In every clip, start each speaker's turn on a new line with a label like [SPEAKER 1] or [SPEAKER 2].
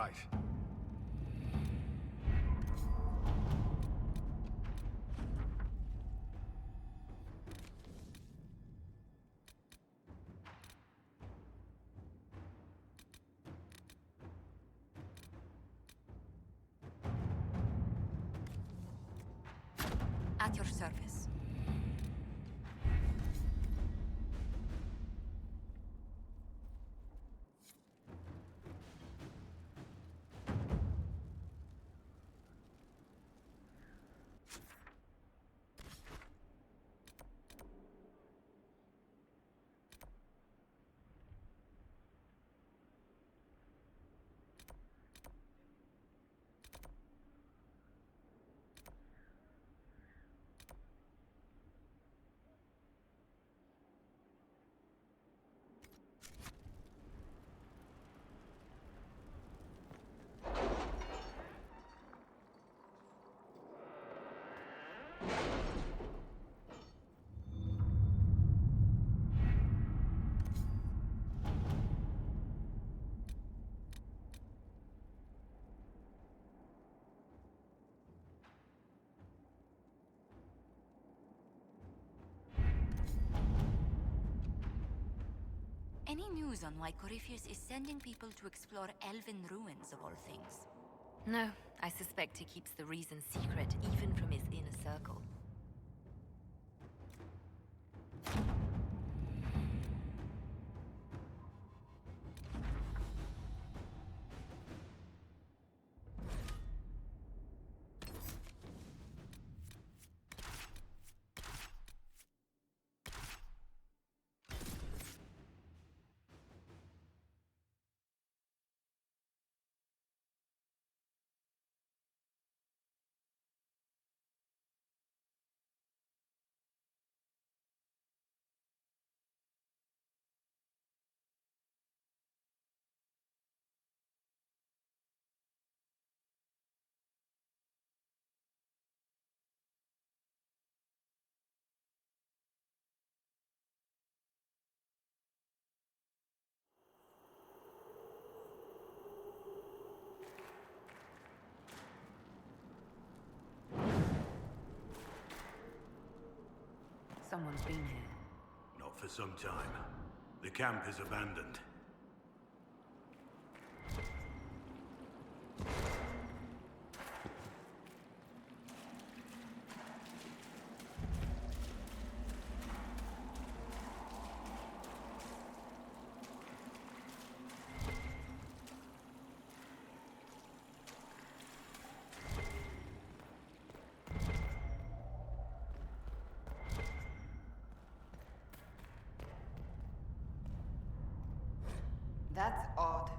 [SPEAKER 1] right.
[SPEAKER 2] At your service. Any news on why Corypheus is sending people to explore elven ruins, of all things?
[SPEAKER 3] No, I suspect he keeps the reason secret even from his inner circle.
[SPEAKER 2] Someone's been here.
[SPEAKER 4] Not for some time. The camp is abandoned.
[SPEAKER 5] That's odd.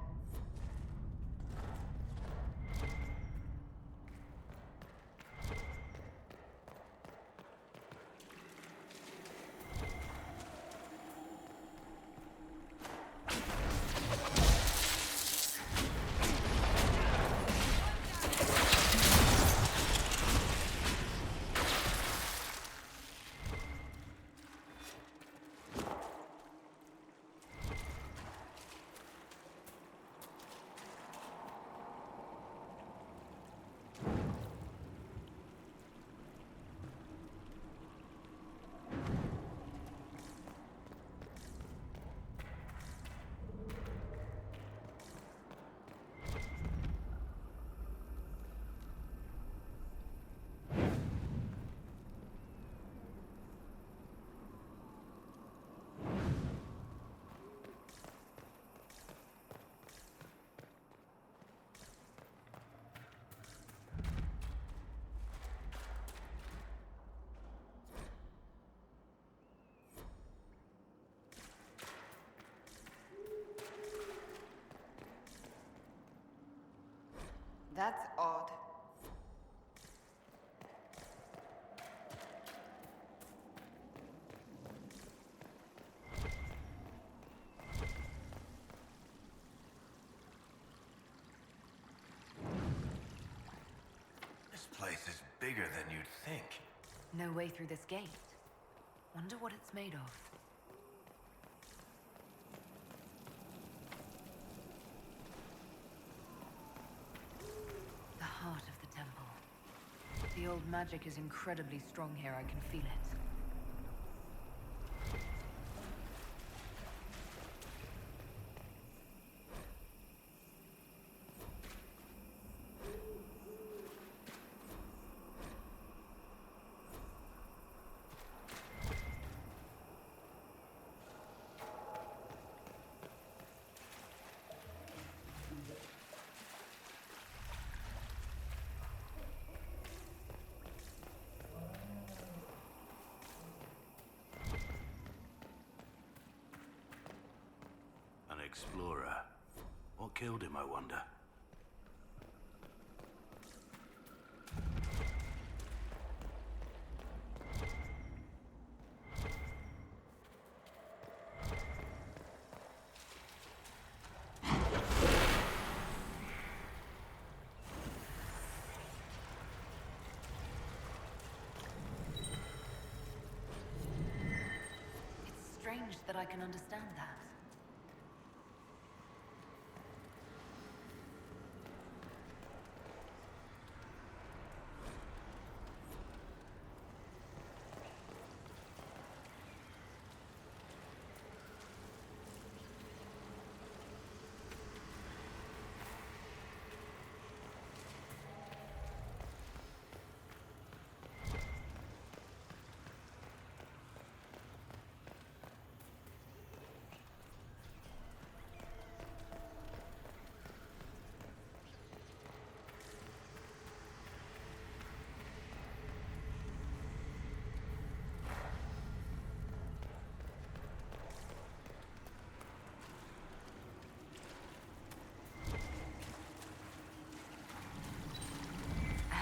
[SPEAKER 5] That's odd.
[SPEAKER 4] This place is bigger than you'd think.
[SPEAKER 3] No way through this gate. Wonder what it's made of.
[SPEAKER 5] The old magic is incredibly strong here, I can feel it.
[SPEAKER 4] Explorer. What killed him, I wonder?
[SPEAKER 5] It's strange that I can understand that.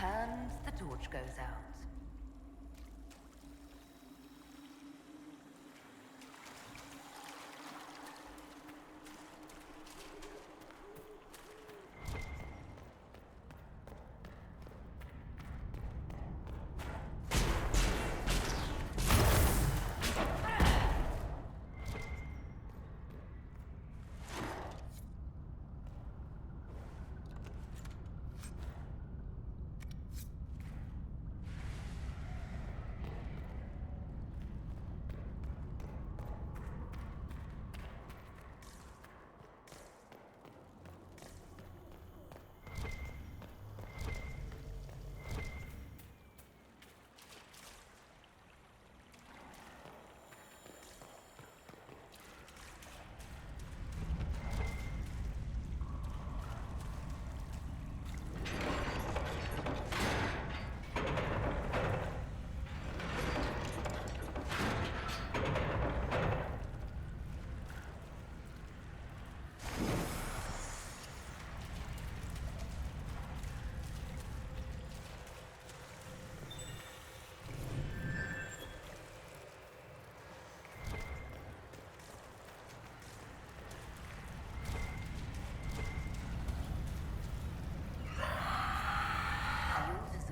[SPEAKER 5] And the torch goes out.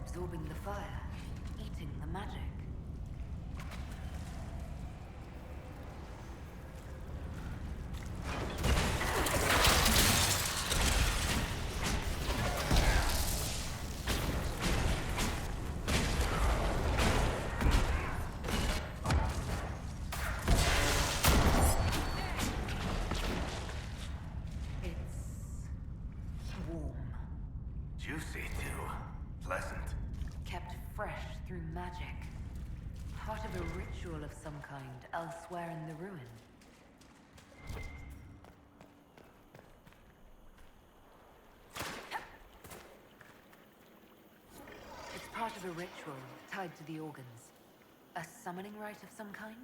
[SPEAKER 5] Absorbing the fire, eating the magic. It's warm.
[SPEAKER 1] Juicy, too. Pleasant.
[SPEAKER 5] Kept fresh through magic. Part of a ritual of some kind elsewhere in the ruin. It's part of a ritual tied to the organs. A summoning rite of some kind?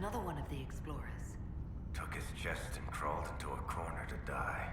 [SPEAKER 5] another one of the explorers.
[SPEAKER 1] Took his chest and crawled into a corner to die.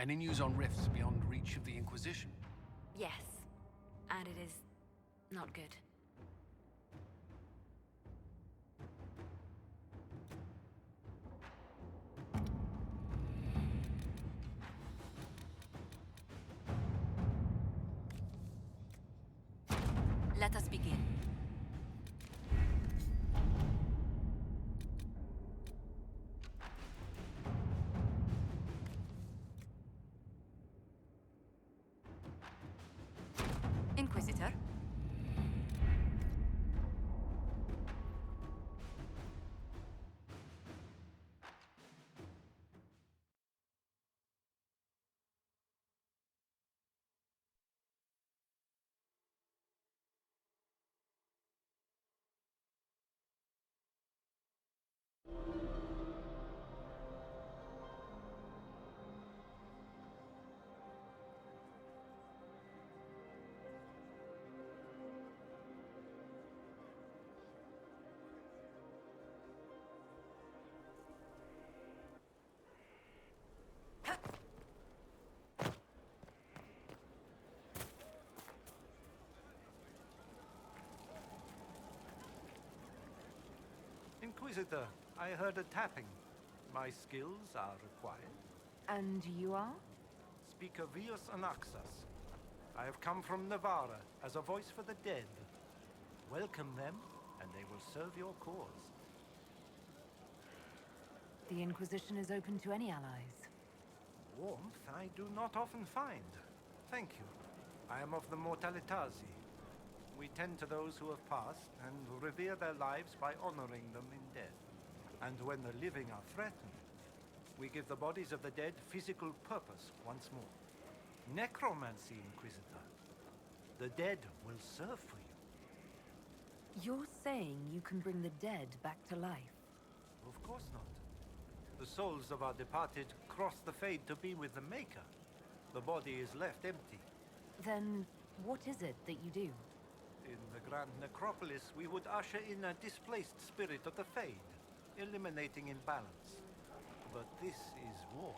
[SPEAKER 6] Any news on rifts beyond reach of the Inquisition?
[SPEAKER 3] Yes. And it is not good.
[SPEAKER 2] Let us begin. Inquisitor?
[SPEAKER 7] Inquisitor, I heard a tapping. My skills are required.
[SPEAKER 5] And you are?
[SPEAKER 7] Speaker Vius Anaxas. I have come from Navarra as a voice for the dead. Welcome them, and they will serve your cause.
[SPEAKER 5] The Inquisition is open to any allies.
[SPEAKER 7] Warmth I do not often find. Thank you. I am of the Mortalitasi. We tend to those who have passed and revere their lives by honoring them in death. And when the living are threatened, we give the bodies of the dead physical purpose once more. Necromancy, Inquisitor. The dead will serve for you.
[SPEAKER 5] You're saying you can bring the dead back to life?
[SPEAKER 7] Of course not. The souls of our departed cross the Fade to be with the Maker. The body is left empty.
[SPEAKER 5] Then what is it that you do?
[SPEAKER 7] In the Grand Necropolis, we would usher in a displaced spirit of the Fade, eliminating imbalance. But this is war.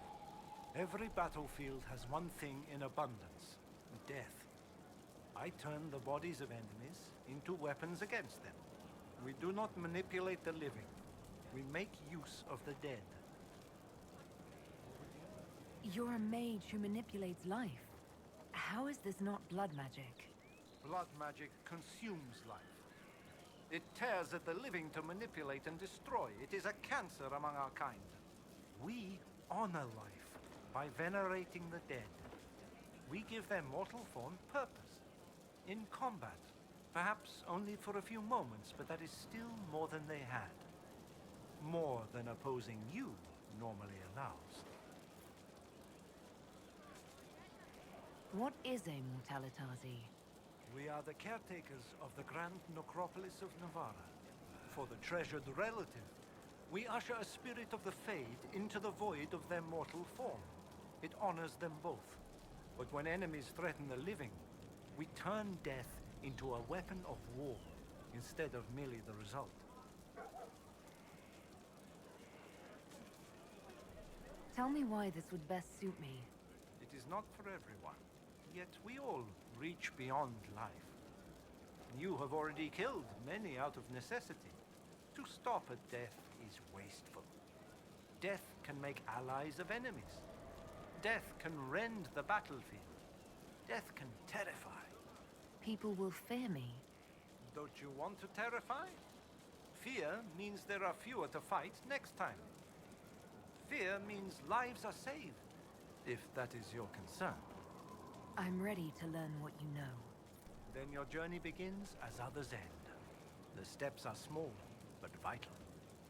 [SPEAKER 7] Every battlefield has one thing in abundance: death. I turn the bodies of enemies into weapons against them. We do not manipulate the living. We make use of the dead.
[SPEAKER 5] You're a mage who manipulates life. How is this not blood magic?
[SPEAKER 7] Blood magic consumes life. It tears at the living to manipulate and destroy. It is a cancer among our kind. We honor life by venerating the dead. We give their mortal form purpose. In combat, perhaps only for a few moments, but that is still more than they had. More than opposing you normally allows.
[SPEAKER 5] What is a Mortalitasi?
[SPEAKER 7] We are the caretakers of the Grand Necropolis of Navarra. For the treasured relative, we usher a spirit of the Fade into the void of their mortal form. It honors them both. But when enemies threaten the living, we turn death into a weapon of war, instead of merely the result.
[SPEAKER 5] Tell me why this would best suit me.
[SPEAKER 7] It is not for everyone. Yet we all reach beyond life. You have already killed many out of necessity. To stop at death is wasteful. Death can make allies of enemies. Death can rend the battlefield. Death can terrify.
[SPEAKER 5] People will fear me.
[SPEAKER 7] Don't you want to terrify? Fear means there are fewer to fight next time. Fear means lives are saved, if that is your concern.
[SPEAKER 5] I'm ready to learn what you know.
[SPEAKER 7] Then your journey begins as others end. The steps are small, but vital.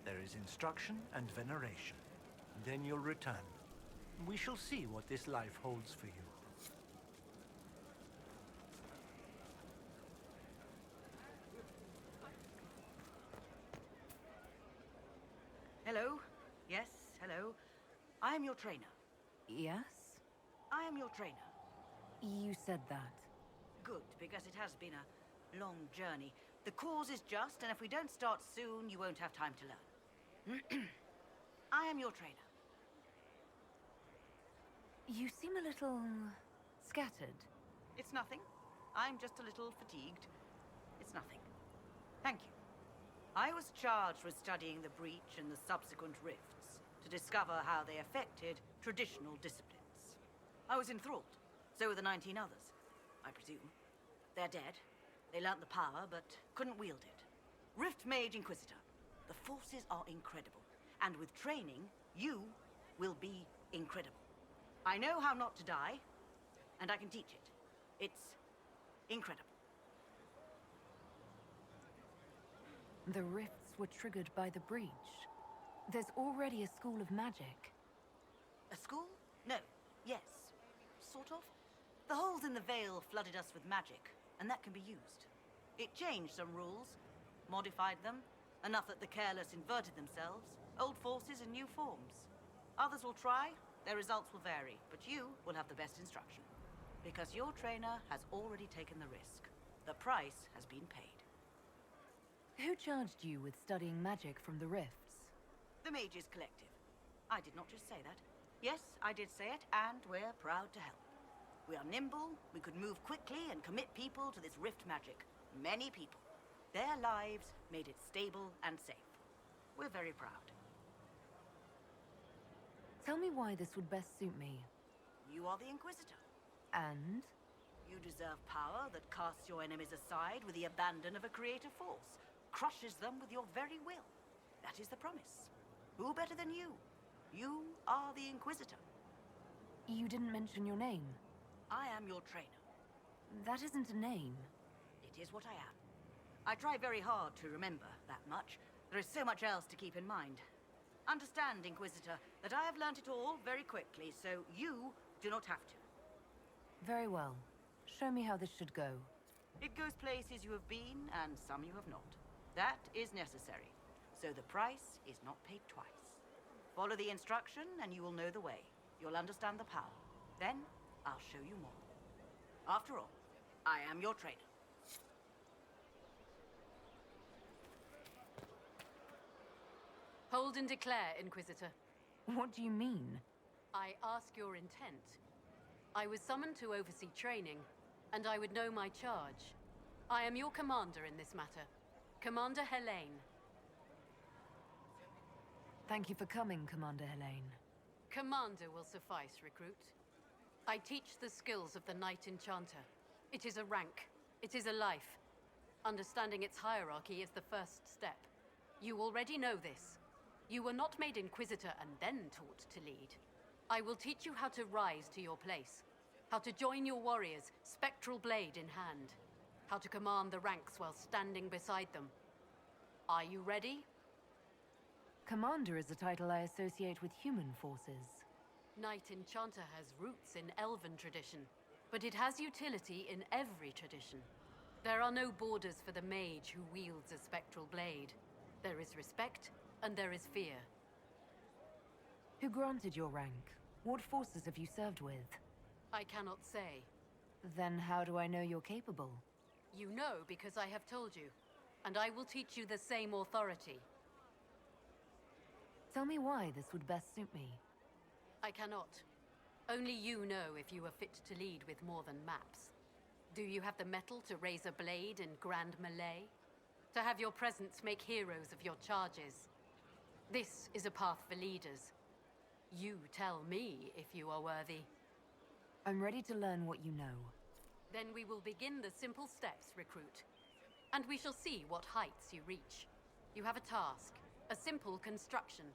[SPEAKER 7] There is instruction and veneration. Then you'll return. We shall see what this life holds for you.
[SPEAKER 8] am your trainer.
[SPEAKER 5] Yes?
[SPEAKER 8] I am your trainer.
[SPEAKER 5] You said that.
[SPEAKER 8] Good, because it has been a long journey. The cause is just, and if we don't start soon, you won't have time to learn. I am your trainer.
[SPEAKER 5] You seem a little scattered.
[SPEAKER 8] It's nothing. I'm just a little fatigued. It's nothing. Thank you. I was charged with studying the breach and the subsequent rifts to discover how they affected traditional disciplines. I was enthralled. So were the 19 others, I presume. They're dead. They learnt the power, but couldn't wield it. Rift Mage Inquisitor. The forces are incredible. And with training, you will be incredible. I know how not to die, and I can teach it. It's incredible.
[SPEAKER 5] The rifts were triggered by the breach. There's already a school of magic.
[SPEAKER 8] A school? No. Yes. Sort of. The holes in the veil flooded us with magic, and that can be used. It changed some rules, modified them, enough that the careless inverted themselves, old forces in new forms. Others will try, their results will vary, but you will have the best instruction. Because your trainer has already taken the risk. The price has been paid.
[SPEAKER 5] Who charged you with studying magic from the rifts?
[SPEAKER 8] The Mages Collective. I did not just say that. Yes, I did say it, and we're proud to help. We are nimble, we could move quickly and commit people to this rift magic. Many people. Their lives made it stable and safe. We're very proud.
[SPEAKER 5] Tell me why this would best suit me.
[SPEAKER 8] You are the Inquisitor.
[SPEAKER 5] And?
[SPEAKER 8] You deserve power that casts your enemies aside with the abandon of a creative force, crushes them with your very will. That is the promise. Who better than you? You are the Inquisitor.
[SPEAKER 5] You didn't mention your name.
[SPEAKER 8] I am your trainer.
[SPEAKER 5] That isn't a name.
[SPEAKER 8] It is what I am. I try very hard to remember that much. There is so much else to keep in mind. Understand, Inquisitor, that I have learnt it all very quickly, so you do not have to.
[SPEAKER 5] Very well. Show me how this should go.
[SPEAKER 8] It goes places you have been, and some you have not. That is necessary. So the price is not paid twice. Follow the instruction, and you will know the way. You'll understand the power. Then, I'll show you more. After all, I am your trainer.
[SPEAKER 9] Hold and declare, Inquisitor.
[SPEAKER 5] What do you mean?
[SPEAKER 9] I ask your intent. I was summoned to oversee training, and I would know my charge. I am your commander in this matter, Commander Helene.
[SPEAKER 5] Thank you for coming, Commander Helene.
[SPEAKER 9] Commander will suffice, recruit. I teach the skills of the Knight Enchanter. It is a rank. It is a life. Understanding its hierarchy is the first step. You already know this. You were not made Inquisitor and then taught to lead. I will teach you how to rise to your place. How to join your warriors, spectral blade in hand. How to command the ranks while standing beside them. Are you ready?
[SPEAKER 5] Commander is a title I associate with human forces.
[SPEAKER 9] Knight Enchanter has roots in Elven tradition, but it has utility in every tradition. There are no borders for the mage who wields a spectral blade. There is respect, and there is fear.
[SPEAKER 5] Who granted your rank? What forces have you served with?
[SPEAKER 9] I cannot say.
[SPEAKER 5] Then how do I know you're capable?
[SPEAKER 9] You know because I have told you, and I will teach you the same authority.
[SPEAKER 5] Tell me why this would best suit me.
[SPEAKER 9] I cannot. Only you know if you are fit to lead with more than maps. Do you have the mettle to raise a blade in grand melee? To have your presence make heroes of your charges? This is a path for leaders. You tell me if you are worthy.
[SPEAKER 5] I'm ready to learn what you know.
[SPEAKER 9] Then we will begin the simple steps, recruit. And we shall see what heights you reach. You have a task, a simple construction.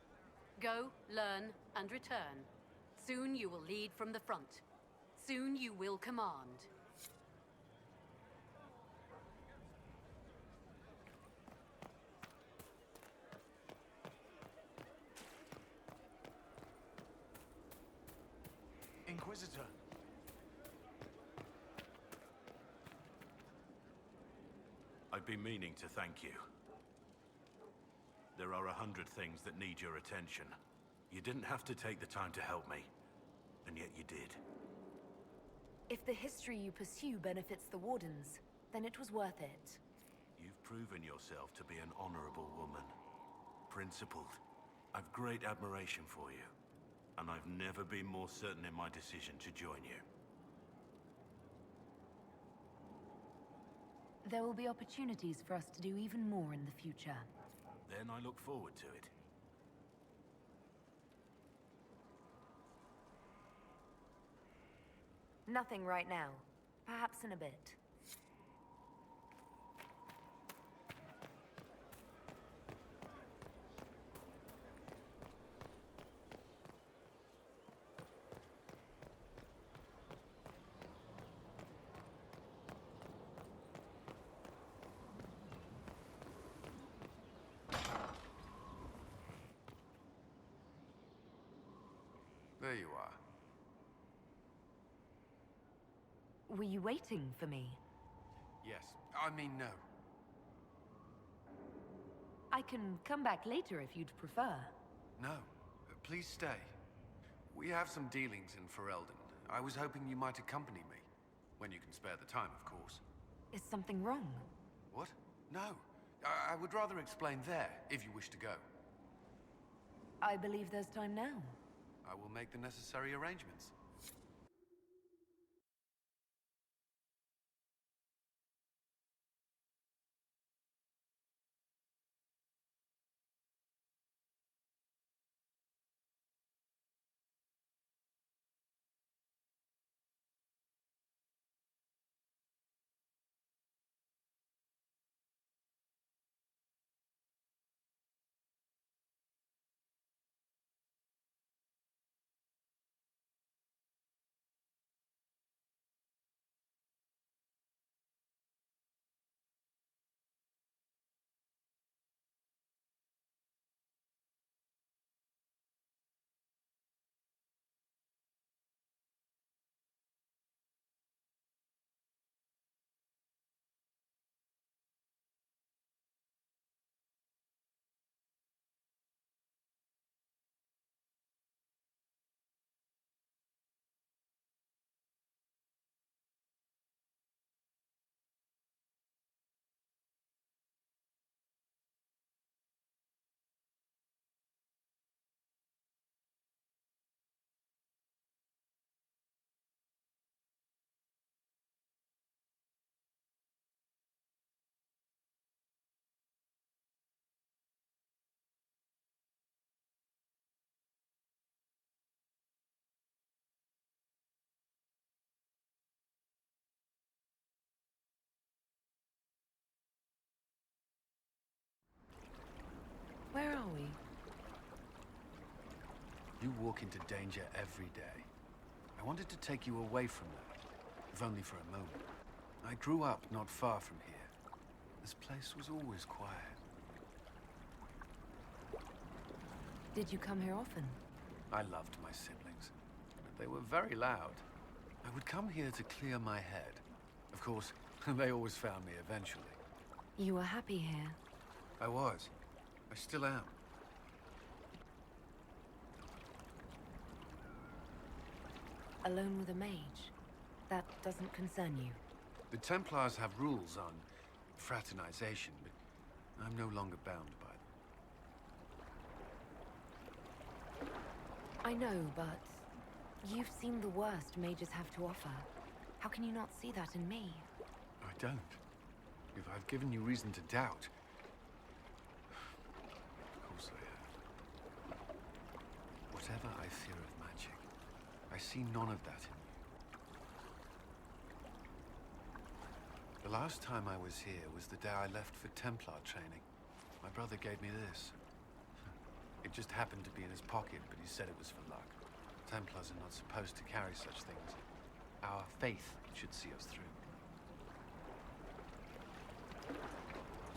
[SPEAKER 9] Go, learn, and return. Soon you will lead from the front. Soon you will command.
[SPEAKER 6] Inquisitor.
[SPEAKER 4] I've been meaning to thank you. There are 100 things that need your attention. You didn't have to take the time to help me, and yet you did.
[SPEAKER 5] If the history you pursue benefits the Wardens, then it was worth it.
[SPEAKER 4] You've proven yourself to be an honorable woman. Principled. I've great admiration for you, and I've never been more certain in my decision to join you.
[SPEAKER 5] There will be opportunities for us to do even more in the future.
[SPEAKER 4] Then I look forward to it.
[SPEAKER 5] Nothing right now. Perhaps in a bit.
[SPEAKER 6] There you are.
[SPEAKER 5] Were you waiting for me?
[SPEAKER 6] Yes. I mean, no.
[SPEAKER 5] I can come back later if you'd prefer.
[SPEAKER 6] No. Please stay. We have some dealings in Ferelden. I was hoping you might accompany me. When you can spare the time, of course.
[SPEAKER 5] Is something wrong?
[SPEAKER 6] What? No. I would rather explain there, if you wish to go.
[SPEAKER 5] I believe there's time now.
[SPEAKER 6] I will make the necessary arrangements.
[SPEAKER 5] Where are we?
[SPEAKER 6] You walk into danger every day. I wanted to take you away from that, if only for a moment. I grew up not far from here. This place was always quiet.
[SPEAKER 5] Did you come here often?
[SPEAKER 6] I loved my siblings, but they were very loud. I would come here to clear my head. Of course, they always found me eventually.
[SPEAKER 5] You were happy here.
[SPEAKER 6] I was. I still am.
[SPEAKER 5] Alone with a mage. That doesn't concern you.
[SPEAKER 6] The Templars have rules on fraternization, but I'm no longer bound by them.
[SPEAKER 5] I know, but you've seen the worst mages have to offer. How can you not see that in me?
[SPEAKER 6] I don't. If I've given you reason to doubt... Of course I have. Whatever I fear of magic, I see none of that in you. The last time I was here was the day I left for Templar training. My brother gave me this. It just happened to be in his pocket, but he said it was for luck. Templars are not supposed to carry such things. Our faith should see us through.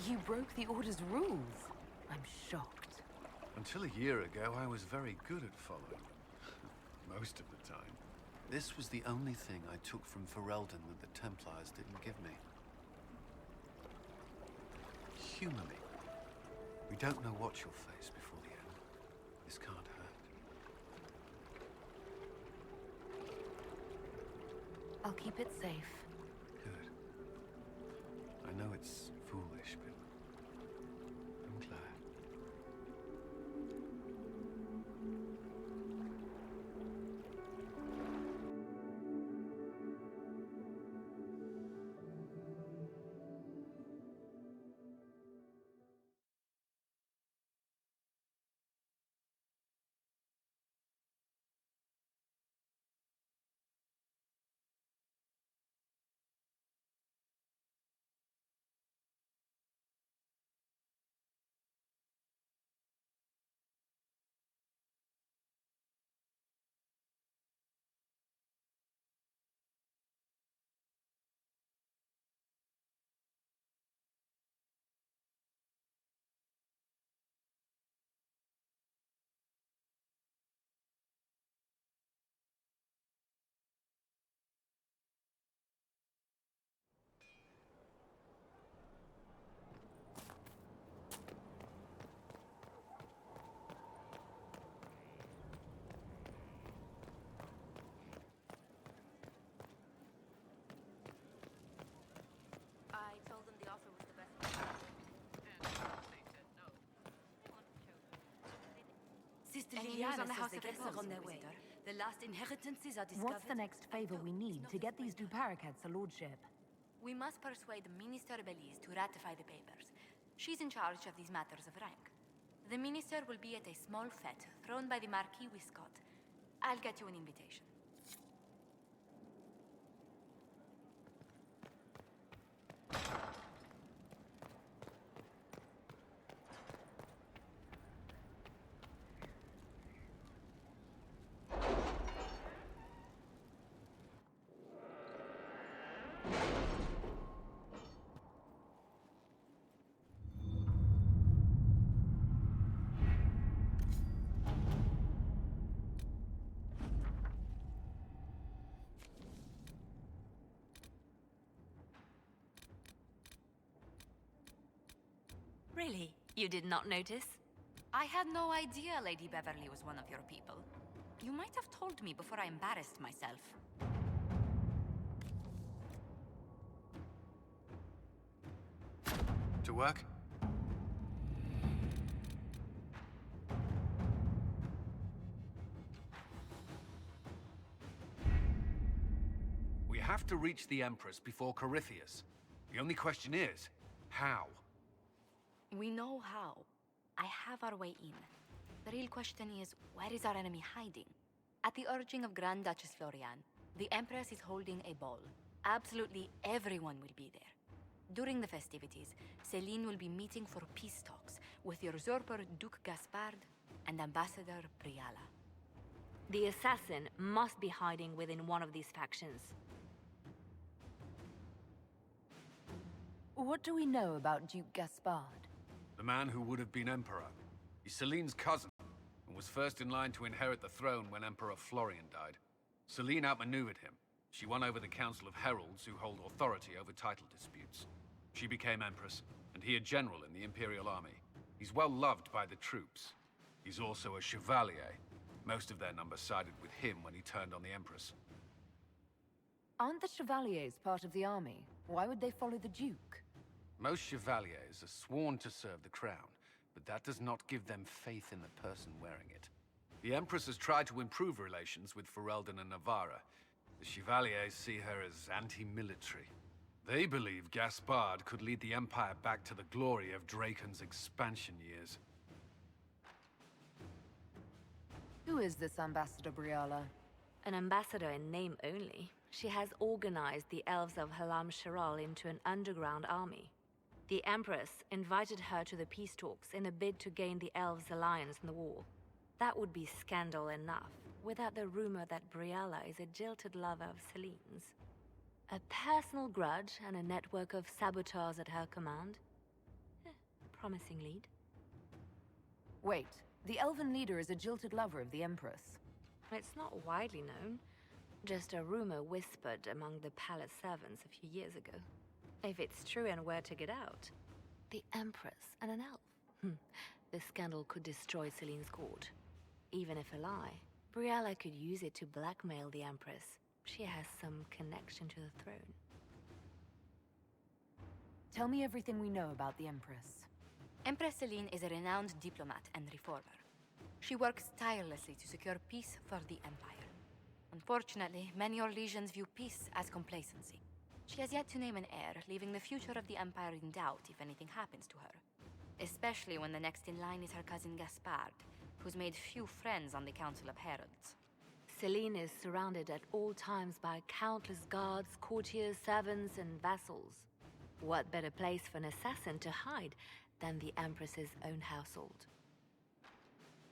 [SPEAKER 5] You broke the Order's rules. I'm shocked.
[SPEAKER 6] Until a year ago, I was very good at following them. Most of the time. This was the only thing I took from Ferelden that the Templars didn't give me. Humor me. We don't know what you'll face before the end. This can't hurt.
[SPEAKER 5] I'll keep it safe.
[SPEAKER 6] Good. I know it's foolish, but I'm glad.
[SPEAKER 2] I told them the offer was the best.
[SPEAKER 5] Sister
[SPEAKER 2] Any news
[SPEAKER 5] Liliana
[SPEAKER 2] on the
[SPEAKER 5] says
[SPEAKER 2] House
[SPEAKER 5] the
[SPEAKER 2] of
[SPEAKER 5] guests are on their way.
[SPEAKER 2] Inquisitor?
[SPEAKER 5] The last inheritances are discovered.
[SPEAKER 10] What's the next favor we need to get these Duparacats a lordship?
[SPEAKER 2] We must persuade Minister Belize to ratify the papers. She's in charge of these matters of rank. The minister will be at a small fete thrown by the Marquis Wiscott. I'll get you an invitation.
[SPEAKER 3] Really? You did not notice?
[SPEAKER 2] I had no idea Lady Beverly was one of your people. You might have told me before I embarrassed myself.
[SPEAKER 6] To work? We have to reach the Empress before Corypheus. The only question is, how?
[SPEAKER 2] We know how. I have our way in. The real question is, where is our enemy hiding? At the urging of Grand Duchess Florian, the Empress is holding a ball. Absolutely everyone will be there. During the festivities, Celine will be meeting for peace talks with usurper Duke Gaspard and Ambassador Briala.
[SPEAKER 3] The assassin must be hiding within one of these factions.
[SPEAKER 10] What do we know about Duke Gaspard?
[SPEAKER 6] The man who would have been Emperor. He's Celine's cousin, and was first in line to inherit the throne when Emperor Florian died. Celine outmaneuvered him. She won over the Council of Heralds, who hold authority over title disputes. She became Empress, and he a general in the Imperial Army. He's well loved by the troops. He's also a Chevalier. Most of their number sided with him when he turned on the Empress.
[SPEAKER 10] Aren't the Chevaliers part of the army? Why would they follow the Duke?
[SPEAKER 6] Most Chevaliers are sworn to serve the crown, but that does not give them faith in the person wearing it. The Empress has tried to improve relations with Ferelden and Navarra. The Chevaliers see her as anti-military. They believe Gaspard could lead the Empire back to the glory of Draken's expansion years.
[SPEAKER 10] Who is this Ambassador Briala?
[SPEAKER 3] An ambassador in name only. She has organized the elves of Halam Sharal into an underground army. The Empress invited her to the peace talks in a bid to gain the elves' alliance in the war. That would be scandal enough, without the rumor that Briala is a jilted lover of Celine's. A personal grudge and a network of saboteurs at her command. Promising lead.
[SPEAKER 10] Wait, the elven leader is a jilted lover of the Empress.
[SPEAKER 3] It's not widely known. Just a rumor whispered among the palace servants a few years ago. If it's true and were to get out, the Empress and an elf. The scandal could destroy Celine's court. Even if a lie, Briala could use it to blackmail the Empress. She has some connection to the throne.
[SPEAKER 10] Tell me everything we know about the Empress.
[SPEAKER 2] Empress Celine is a renowned diplomat and reformer. She works tirelessly to secure peace for the Empire. Unfortunately, many Orlesians view peace as complacency. She has yet to name an heir, leaving the future of the Empire in doubt if anything happens to her. Especially when the next in line is her cousin Gaspard, who's made few friends on the Council of Heralds.
[SPEAKER 3] Celine is surrounded at all times by countless guards, courtiers, servants, and vassals. What better place for an assassin to hide than the Empress's own household?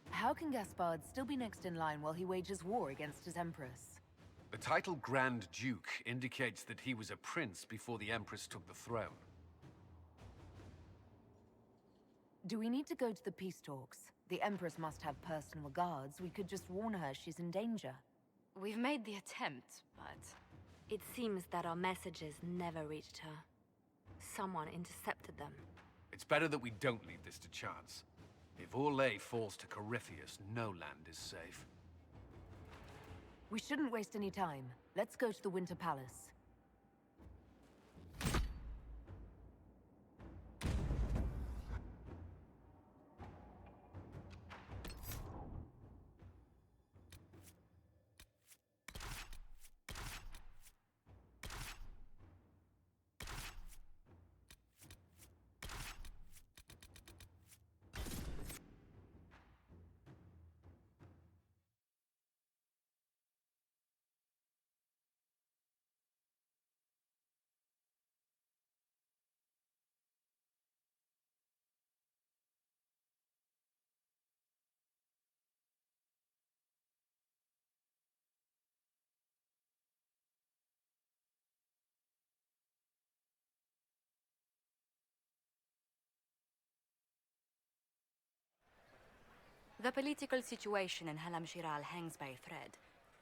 [SPEAKER 10] How can Gaspard still be next in line while he wages war against his Empress?
[SPEAKER 6] The title Grand Duke indicates that he was a prince before the Empress took the throne.
[SPEAKER 10] Do we need to go to the peace talks? The Empress must have personal guards. We could just warn her she's in danger.
[SPEAKER 2] We've made the attempt, but...
[SPEAKER 3] It seems that our messages never reached her. Someone intercepted them.
[SPEAKER 6] It's better that we don't leave this to chance. If Orlais falls to Corypheus, no land is safe.
[SPEAKER 10] We shouldn't waste any time. Let's go to the Winter Palace.
[SPEAKER 2] The political situation in Halam Shiral hangs by a thread.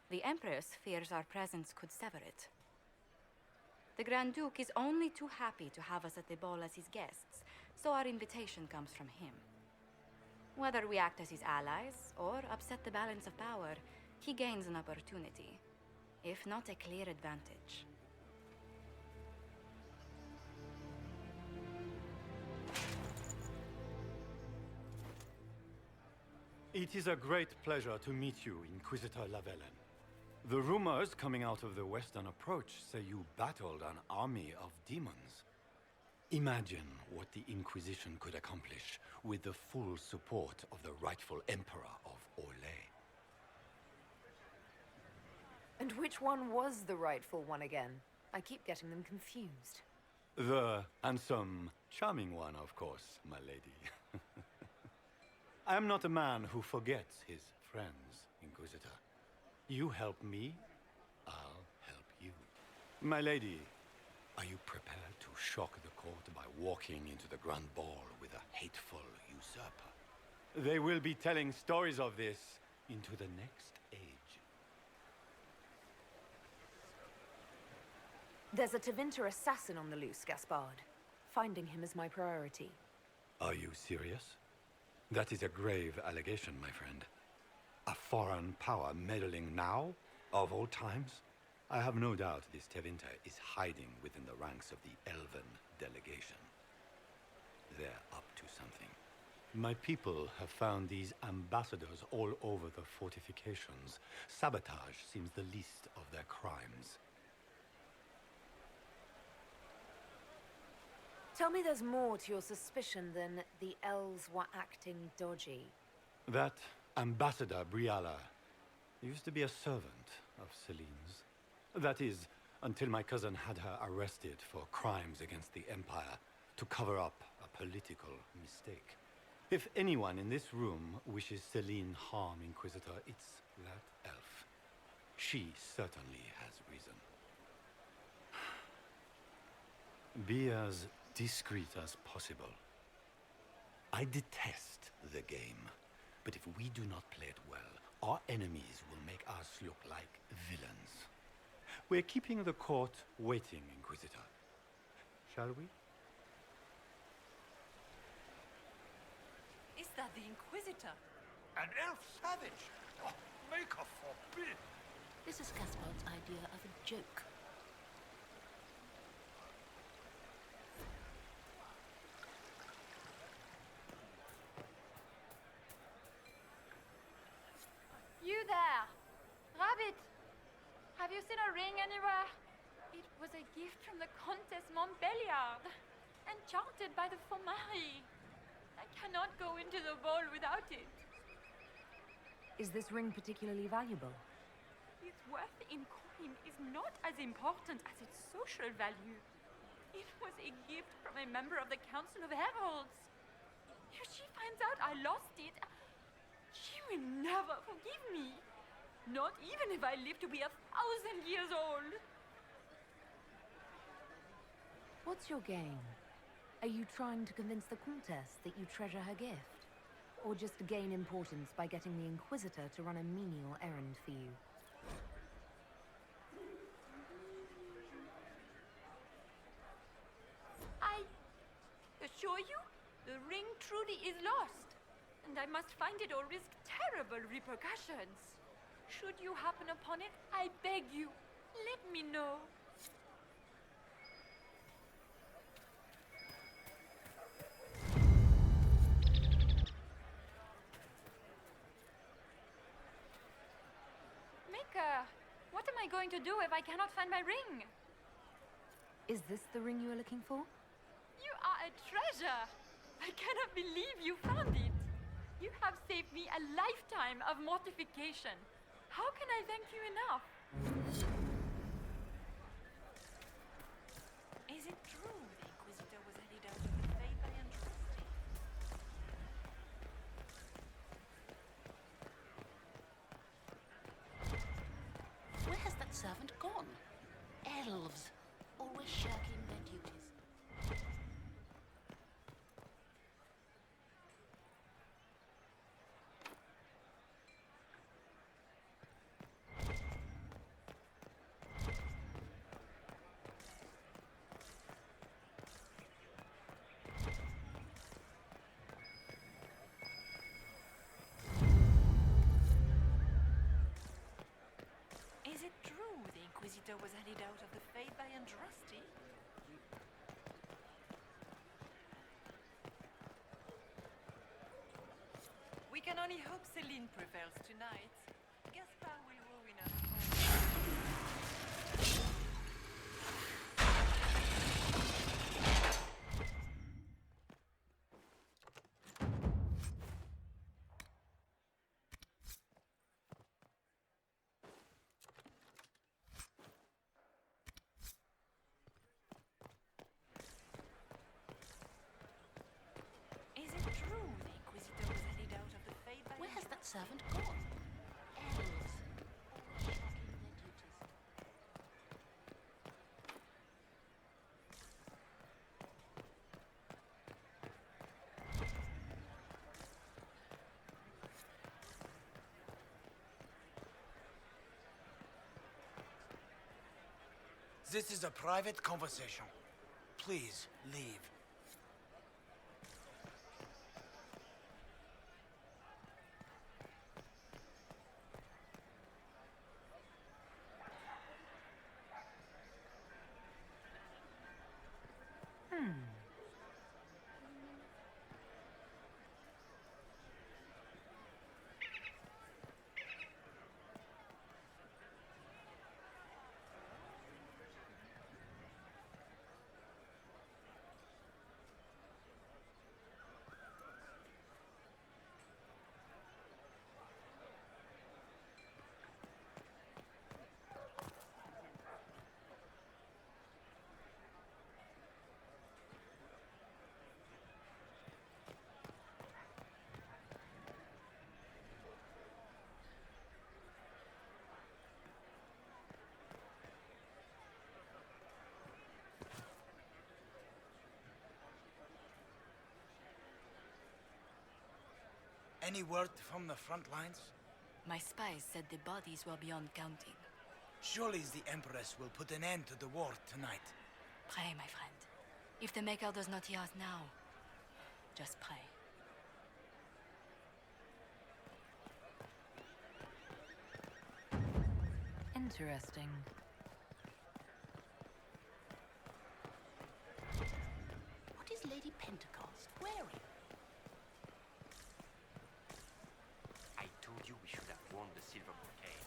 [SPEAKER 2] The Empress fears our presence could sever it. The Grand Duke is only too happy to have us at the ball as his guests, so our invitation comes from him. Whether we act as his allies or upset the balance of power, he gains an opportunity, if not a clear advantage.
[SPEAKER 11] It is a great pleasure to meet you, Inquisitor Lavellan. The rumors coming out of the Western Approach say you battled an army of demons. Imagine what the Inquisition could accomplish with the full support of the rightful Emperor of Orlais.
[SPEAKER 10] And which one was the rightful one again? I keep getting them confused.
[SPEAKER 11] The handsome, charming one, of course, my lady. I am not a man who forgets his friends, Inquisitor. You help me, I'll help you. My lady, are you prepared to shock the court by walking into the Grand Ball with a hateful usurper? They will be telling stories of this into the next age.
[SPEAKER 10] There's a Tevinter assassin on the loose, Gaspard. Finding him is my priority.
[SPEAKER 11] Are you serious? That is a grave allegation, my friend. A foreign power meddling now, of all times? I have no doubt this Tevinter is hiding within the ranks of the Elven delegation. They're up to something. My people have found these ambassadors all over the fortifications. Sabotage seems the least of their crimes.
[SPEAKER 10] Tell me there's more to your suspicion than the elves were acting dodgy.
[SPEAKER 11] That Ambassador Briala used to be a servant of Celine's. That is, until my cousin had her arrested for crimes against the Empire to cover up a political mistake. If anyone in this room wishes Celine harm, Inquisitor, it's that elf. She certainly has reason. Be as discreet as possible. I detest the game, but if we do not play it well, our enemies will make us look like villains. We're keeping the court waiting, Inquisitor. Shall we?
[SPEAKER 12] Is that the Inquisitor?
[SPEAKER 7] An elf savage! Oh, Maker forbid!
[SPEAKER 12] This is Casper's idea of a joke.
[SPEAKER 13] You there! Rabbit! Have you seen a ring anywhere? It was a gift from the Countess Montbelliard, enchanted by the Fomari. I cannot go into the ball without it.
[SPEAKER 10] Is this ring particularly valuable?
[SPEAKER 13] Its worth in coin is not as important as its social value. It was a gift from a member of the Council of Heralds. If she finds out I lost it, she will never forgive me. Not even if I live to be 1,000 years old.
[SPEAKER 10] What's your game? Are you trying to convince the Countess that you treasure her gift? Or just to gain importance by getting the Inquisitor to run a menial errand for you?
[SPEAKER 13] I assure you, the ring truly is lost. And I must find it or risk terrible repercussions. Should you happen upon it, I beg you, let me know. Maker, what am I going to do if I cannot find my ring?
[SPEAKER 10] Is this the ring you are looking for?
[SPEAKER 13] You are a treasure! I cannot believe you found it! You have saved me a lifetime of mortification. How can I thank you enough?
[SPEAKER 14] Is it true the Inquisitor was headed out of the Fae by Andraste?
[SPEAKER 12] Where has that servant gone? Elves, always shirking their duties.
[SPEAKER 14] Is it true the Inquisitor was headed out of the Fae by Andraste? We can only hope Celine prevails tonight. Gaspard will ruin us all. Is it true the Inquisitor was headed out of the Fae by
[SPEAKER 12] Where has that
[SPEAKER 14] Andraste?
[SPEAKER 12] servant gone? Elves, always shirking their duties.
[SPEAKER 15] This is a private conversation. Please, leave. Any word from the front lines?
[SPEAKER 2] My spies said the bodies were beyond counting.
[SPEAKER 15] Surely the Empress will put an end to the war tonight.
[SPEAKER 2] Pray, my friend. If the Maker does not hear us now, just pray.
[SPEAKER 10] Interesting.
[SPEAKER 12] What is Lady Pentecost wearing?
[SPEAKER 16] I told you we should have worn the silver brocades.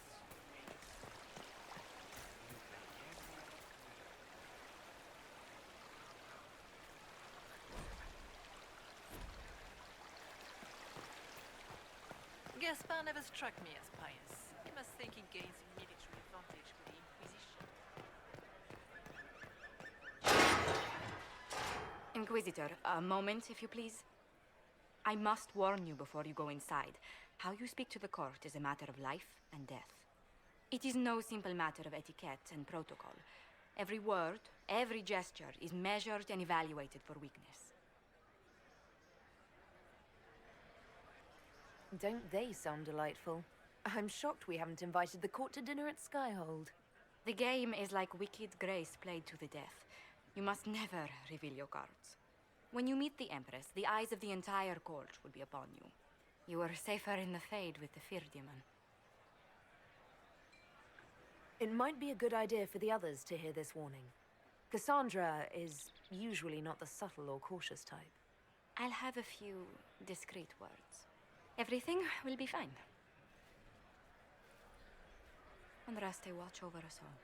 [SPEAKER 14] Gaspard never struck me as pious. He must think he gains military advantage with the Inquisition.
[SPEAKER 2] Inquisitor, a moment, if you please. I must warn you before you go inside. How you speak to the court is a matter of life and death. It is no simple matter of etiquette and protocol. Every word, every gesture is measured and evaluated for weakness.
[SPEAKER 10] Don't they sound delightful? I'm shocked we haven't invited the court to dinner at Skyhold.
[SPEAKER 2] The game is like Wicked Grace played to the death. You must never reveal your cards. When you meet the Empress, the eyes of the entire court will be upon you. You are safer in the Fade with the Fear Demon.
[SPEAKER 10] It might be a good idea for the others to hear this warning. Cassandra is usually not the subtle or cautious type.
[SPEAKER 2] I'll have a few discreet words. Everything will be fine. Andraste, watch over us all.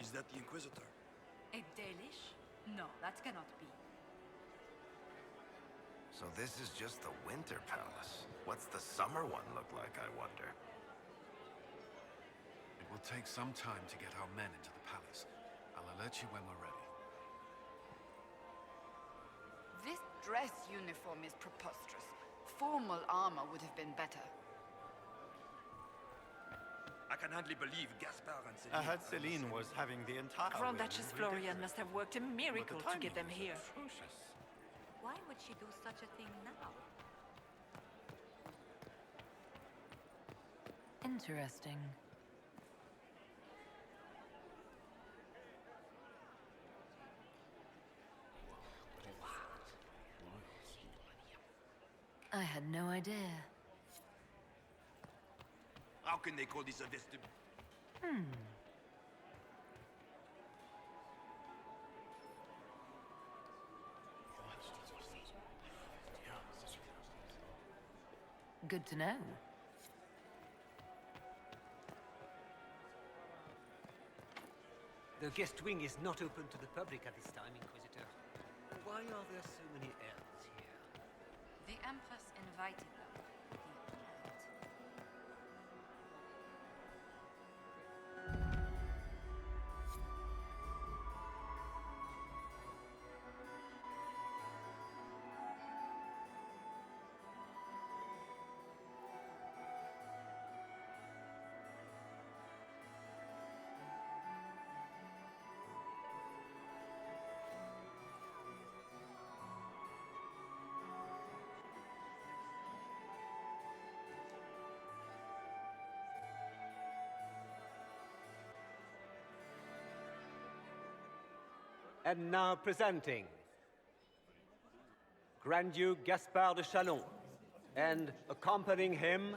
[SPEAKER 15] Is that the Inquisitor?
[SPEAKER 8] A Dalish? No, that cannot be.
[SPEAKER 1] So this is just the Winter Palace. What's the summer one look like, I wonder?
[SPEAKER 6] It will take some time to get our men into the palace. I'll alert you when we're ready.
[SPEAKER 17] This dress uniform is preposterous. Formal armor would have been better.
[SPEAKER 15] I can hardly believe Gaspard and Celine.
[SPEAKER 11] I heard Celine was having the entire
[SPEAKER 14] Grand
[SPEAKER 11] wing
[SPEAKER 14] Duchess
[SPEAKER 11] ridiculous.
[SPEAKER 14] Florian must have worked a miracle
[SPEAKER 11] But the
[SPEAKER 14] to get them
[SPEAKER 11] timing
[SPEAKER 14] here.
[SPEAKER 11] is atrocious.
[SPEAKER 8] Why would she do such a thing now?
[SPEAKER 10] Interesting. I had no idea.
[SPEAKER 15] How can they call this a vestibule?
[SPEAKER 10] Good to know.
[SPEAKER 16] The guest wing is not open to the public at this time, Inquisitor. Why are there so many elves here?
[SPEAKER 2] The Empress invited them. He can't.
[SPEAKER 16] And now presenting Grand Duke Gaspard de Chalon, and accompanying him,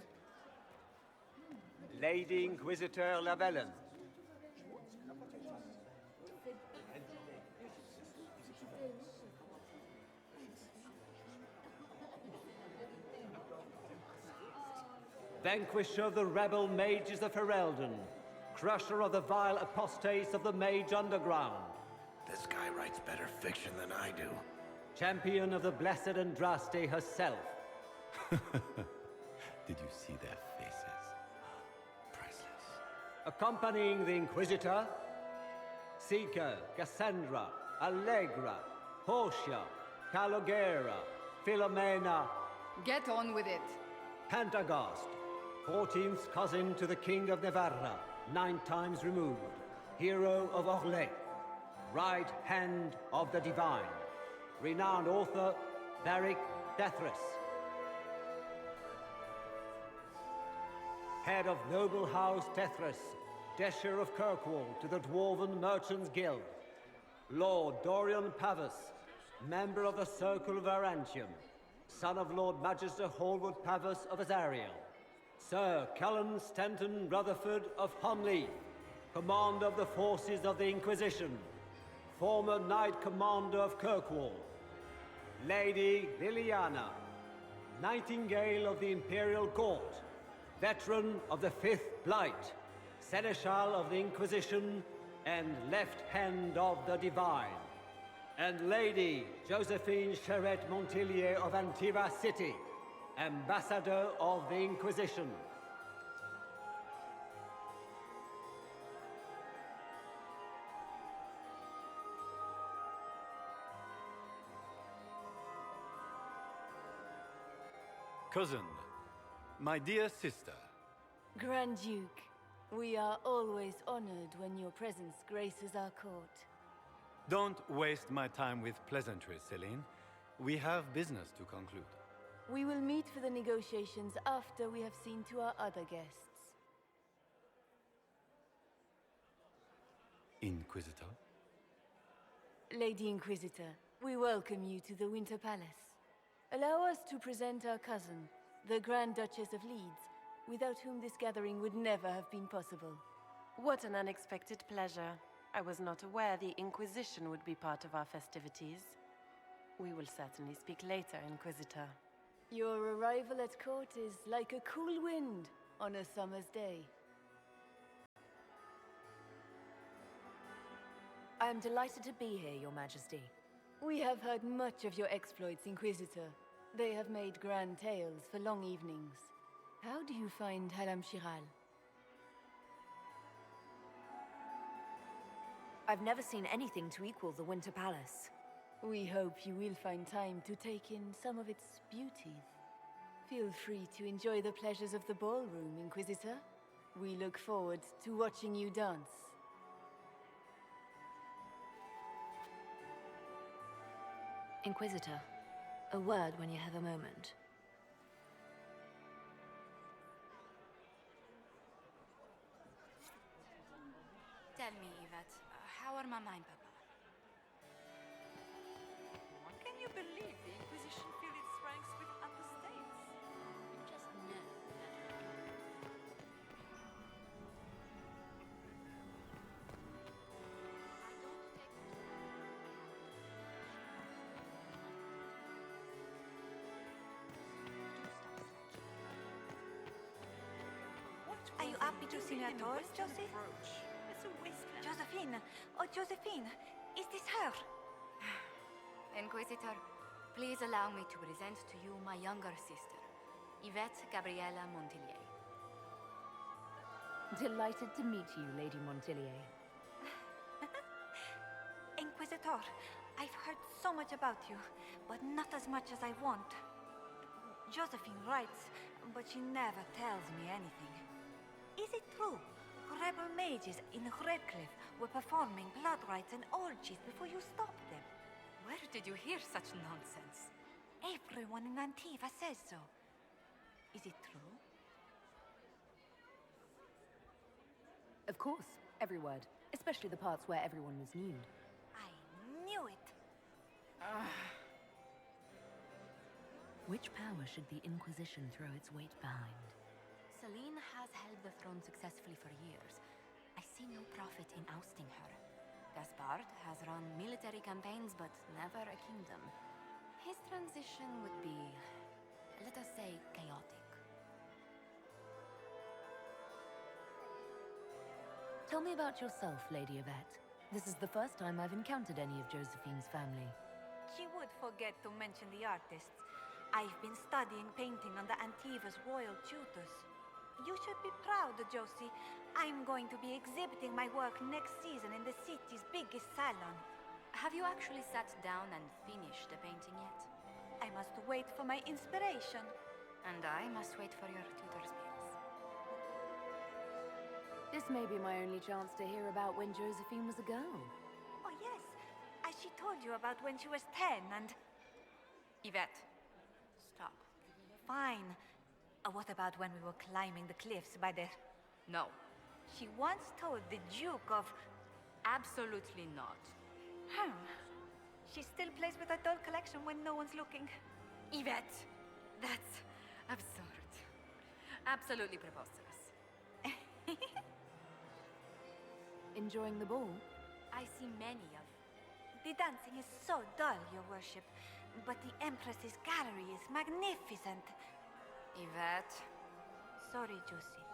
[SPEAKER 16] Lady Inquisitor Lavellan. Vanquisher of the rebel mages of Ferelden, crusher of the vile apostates of the Mage underground.
[SPEAKER 1] This guy writes better fiction than I do.
[SPEAKER 16] Champion of the blessed Andraste herself.
[SPEAKER 11] Did you see their faces? Priceless.
[SPEAKER 16] Accompanying the Inquisitor, Seeker, Cassandra, Allegra, Portia, Calogera, Philomena.
[SPEAKER 17] Get on with it.
[SPEAKER 16] Pantagast, 14th cousin to the King of Navarra, 9 times removed, hero of Orlais, right hand of the divine, renowned author, Beric Dethris. Head of noble house Tethras, Desher of Kirkwall to the Dwarven Merchants Guild. Lord Dorian Pavus, member of the Circle of Arantium, son of Lord Magister Hallwood Pavus of Azariel. Sir Cullen Stanton Rutherford of Humley, commander of the forces of the Inquisition, former Knight Commander of Kirkwall. Lady Liliana, Nightingale of the Imperial Court, veteran of the Fifth Blight, Seneschal of the Inquisition, and Left Hand of the Divine. And Lady Josephine Charette Montillier of Antiva City, Ambassador of the Inquisition.
[SPEAKER 11] Cousin, my dear sister.
[SPEAKER 18] Grand Duke, we are always honored when your presence graces our court.
[SPEAKER 11] Don't waste my time with pleasantries, Celine. We have business to conclude.
[SPEAKER 18] We will meet for the negotiations after we have seen to our other guests.
[SPEAKER 11] Inquisitor?
[SPEAKER 18] Lady Inquisitor, we welcome you to the Winter Palace. Allow us to present our cousin, the Grand Duchess of Leeds, without whom this gathering would never have been possible.
[SPEAKER 19] What an unexpected pleasure. I was not aware the Inquisition would be part of our festivities. We will certainly speak later, Inquisitor.
[SPEAKER 18] Your arrival at court is like a cool wind on a summer's day. I am delighted to be here, Your Majesty. We have heard much of your exploits, Inquisitor. They have made grand tales for long evenings. How do you find Halam Shiral?
[SPEAKER 3] I've never seen anything to equal the Winter Palace.
[SPEAKER 18] We hope you will find time to take in some of its beauties. Feel free to enjoy the pleasures of the ballroom, Inquisitor. We look forward to watching you dance.
[SPEAKER 3] Inquisitor, a word when you have a moment.
[SPEAKER 2] Tell me, Yvette, how are Mama and Papa?
[SPEAKER 14] Can you believe the Inquisition filled its ranks with understates? You just know.
[SPEAKER 20] Are you happy to see me at all, Josie?
[SPEAKER 14] It's a wasteland.
[SPEAKER 20] Josephine! Oh, Josephine! Is this her?
[SPEAKER 2] Inquisitor, please allow me to present to you my younger sister, Yvette Gabriella Montillier.
[SPEAKER 10] Delighted to meet you, Lady Montillier.
[SPEAKER 20] Inquisitor, I've heard so much about you, but not as much as I want. Josephine writes, but she never tells me anything. Is it true? Rebel mages in Redcliffe were performing blood rites and orgies before you stopped them.
[SPEAKER 2] Where did you hear such nonsense?
[SPEAKER 20] Everyone in Antiva says so. Is it true?
[SPEAKER 10] Of course, every word. Especially the parts where everyone was nude.
[SPEAKER 20] I knew it.
[SPEAKER 10] Which power should the Inquisition throw its weight behind?
[SPEAKER 2] Celine has held the throne successfully for years. I see no profit in ousting her. Gaspard has run military campaigns, but never a kingdom. His transition would be, let us say, chaotic.
[SPEAKER 10] Tell me about yourself, Lady Yvette. This is the first time I've encountered any of Josephine's family.
[SPEAKER 20] She would forget to mention the artists. I've been studying painting under Antiva's royal tutors. You should be proud, Josie. I'm going to be exhibiting my work next season in the city's biggest salon.
[SPEAKER 2] Have you actually sat down and finished the painting yet?
[SPEAKER 20] I must wait for my inspiration.
[SPEAKER 2] And I must wait for your tutor's pins.
[SPEAKER 10] This may be my only chance to hear about when Josephine was a girl.
[SPEAKER 20] Oh, yes. As she told you about when she was 10 and...
[SPEAKER 2] Yvette, stop.
[SPEAKER 20] Fine. What about when we were climbing the cliffs by the...
[SPEAKER 2] No.
[SPEAKER 20] She once told the Duke of...
[SPEAKER 2] Absolutely not.
[SPEAKER 20] She still plays with her doll collection when no one's looking.
[SPEAKER 2] Yvette, that's absurd. Absolutely preposterous.
[SPEAKER 10] Enjoying the ball?
[SPEAKER 2] I see many of...
[SPEAKER 20] The dancing is so dull, Your Worship. But the Empress's gallery is magnificent.
[SPEAKER 2] Yvette.
[SPEAKER 20] Sorry, Josie.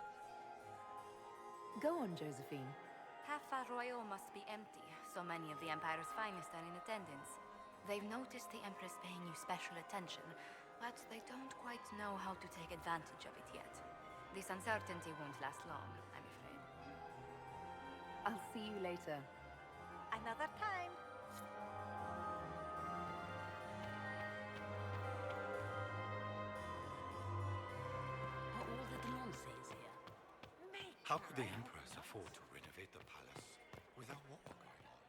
[SPEAKER 10] Go on, Josephine.
[SPEAKER 2] Half Royal must be empty. So many of the Empire's finest are in attendance. They've noticed the Empress paying you special attention, but they don't quite know how to take advantage of it yet. This uncertainty won't last long, I'm afraid.
[SPEAKER 10] I'll see you later.
[SPEAKER 20] Another time.
[SPEAKER 12] Are all the Glances here?
[SPEAKER 11] How could the Empress afford to renovate the palace without war going on?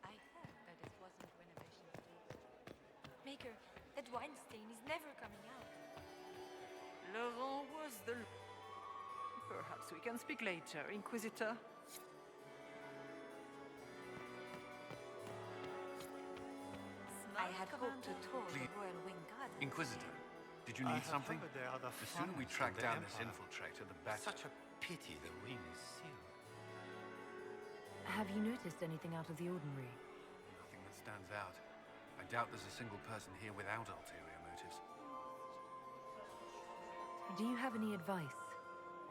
[SPEAKER 2] I heard that it wasn't renovation stable.
[SPEAKER 13] Maker, that wine stain is never coming out.
[SPEAKER 14] Laurent was the... Perhaps we can speak later, Inquisitor.
[SPEAKER 20] I had hoped to tour the Royal Wing Garden.
[SPEAKER 6] Inquisitor, did you
[SPEAKER 11] I
[SPEAKER 6] need
[SPEAKER 11] have
[SPEAKER 6] something?
[SPEAKER 11] heard they are the
[SPEAKER 6] The sooner we
[SPEAKER 11] finest
[SPEAKER 6] track
[SPEAKER 11] of the
[SPEAKER 6] down this
[SPEAKER 11] Empire.
[SPEAKER 6] infiltrator, the better.
[SPEAKER 11] Such a pity the wing is sealed.
[SPEAKER 10] Have you noticed anything out of the ordinary?
[SPEAKER 6] Nothing that stands out. I doubt there's a single person here without ulterior motives.
[SPEAKER 10] Do you have any advice?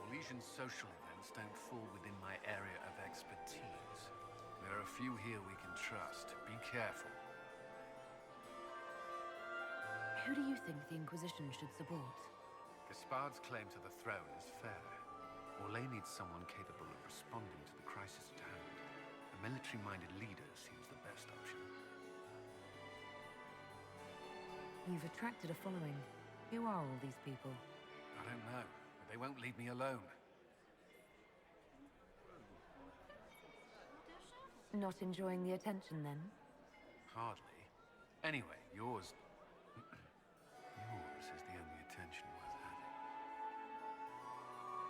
[SPEAKER 6] Orlesian's social events don't fall within my area of expertise. There are a few here we can trust. Be careful.
[SPEAKER 10] Who do you think the Inquisition should support?
[SPEAKER 6] Gaspard's claim to the throne is fair. Orlais needs someone capable of responding to the crisis at hand. A military-minded leader seems the best option.
[SPEAKER 10] You've attracted a following. Who are all these people?
[SPEAKER 6] I don't know, but they won't leave me alone.
[SPEAKER 10] Not enjoying the attention, then?
[SPEAKER 6] Hardly. Anyway, yours... yours is the only attention worth having.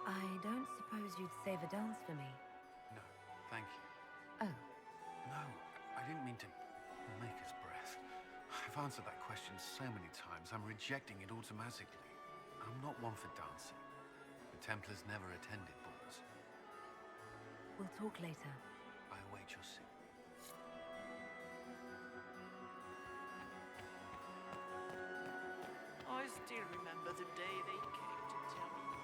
[SPEAKER 10] I don't suppose you'd save a dance for me?
[SPEAKER 6] No, thank you.
[SPEAKER 10] Oh.
[SPEAKER 6] No, I didn't mean to make us breath. I've answered that question so many times, I'm rejecting it automatically. I'm not one for dancing. The Templars never attended balls.
[SPEAKER 10] We'll talk later.
[SPEAKER 6] I await your signal.
[SPEAKER 14] I still remember the day they came to tell me.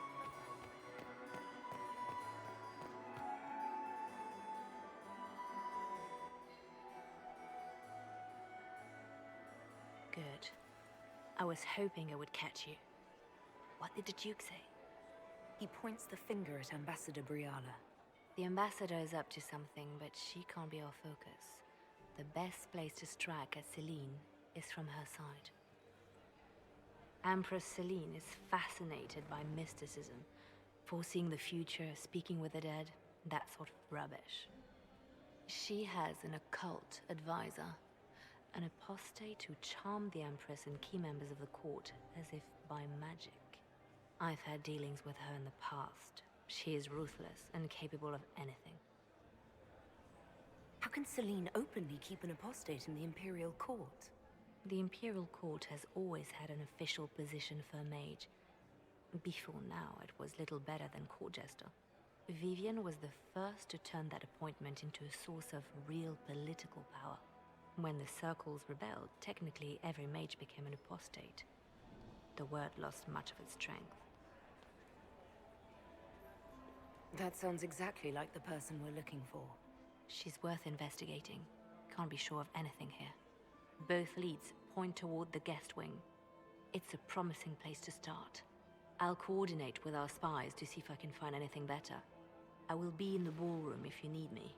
[SPEAKER 3] Good. I was hoping I would catch you. What did the Duke say?
[SPEAKER 10] He points the finger at Ambassador Briala.
[SPEAKER 3] The ambassador is up to something, but she can't be our focus. The best place to strike at Celine is from her side. Empress Celine is fascinated by mysticism, foreseeing the future, speaking with the dead, that sort of rubbish. She has an occult advisor, an apostate who charmed the Empress and key members of the court as if by magic. I've had dealings with her in the past. She is ruthless and capable of anything.
[SPEAKER 10] How can Celine openly keep an apostate in the Imperial Court?
[SPEAKER 3] The Imperial Court has always had an official position for a mage. Before now, it was little better than court jester. Vivian was the first to turn that appointment into a source of real political power. When the circles rebelled, technically every mage became an apostate. The word lost much of its strength.
[SPEAKER 10] That sounds exactly like the person we're looking for.
[SPEAKER 3] She's worth investigating. Can't be sure of anything here. Both leads point toward the guest wing. It's a promising place to start. I'll coordinate with our spies to see if I can find anything better. I will be in the ballroom if you need me.